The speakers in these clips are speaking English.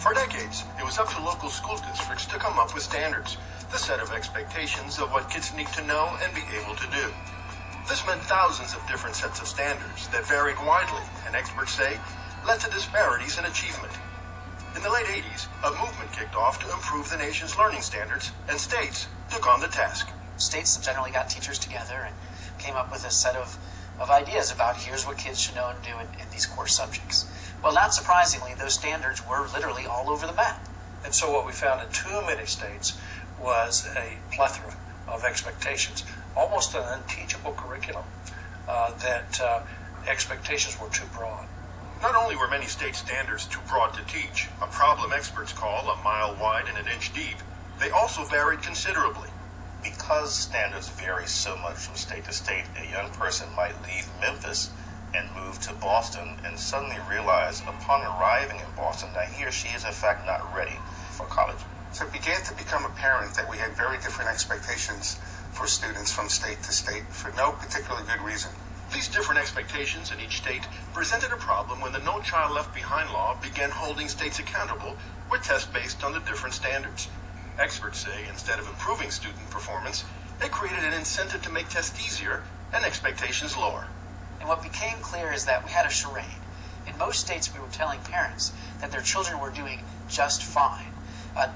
For decades, it was up to local school districts to come up with standards, the set of expectations of what kids need to know and be able to do. This meant thousands of different sets of standards that varied widely, and experts say, led to disparities in achievement. In the late 80s, a movement kicked off to improve the nation's learning standards, and states took on the task. States generally got teachers together and came up with a set of ideas about here's what kids should know and do in these core subjects. Well, not surprisingly, those standards were literally all over the map. And so what we found in too many states was a plethora of expectations, almost an unteachable curriculum, that expectations were too broad. Not only were many state standards too broad to teach, a problem experts call a mile wide and an inch deep, they also varied considerably. Because standards vary so much from state to state, a young person might leave Memphis and move to Boston and suddenly realize upon arriving in Boston that he or she is in fact not ready for college. So it began to become apparent that we had very different expectations for students from state to state for no particularly good reason. These different expectations in each state presented a problem when the No Child Left Behind law began holding states accountable with tests based on the different standards. Experts say instead of improving student performance, they created an incentive to make tests easier and expectations lower. And what became clear is that we had a charade. In most states, we were telling parents that their children were doing just fine.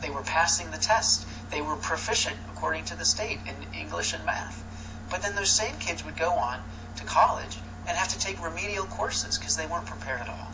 They were passing the test. They were proficient, according to the state, in English and math. But then those same kids would go on to college and have to take remedial courses because they weren't prepared at all.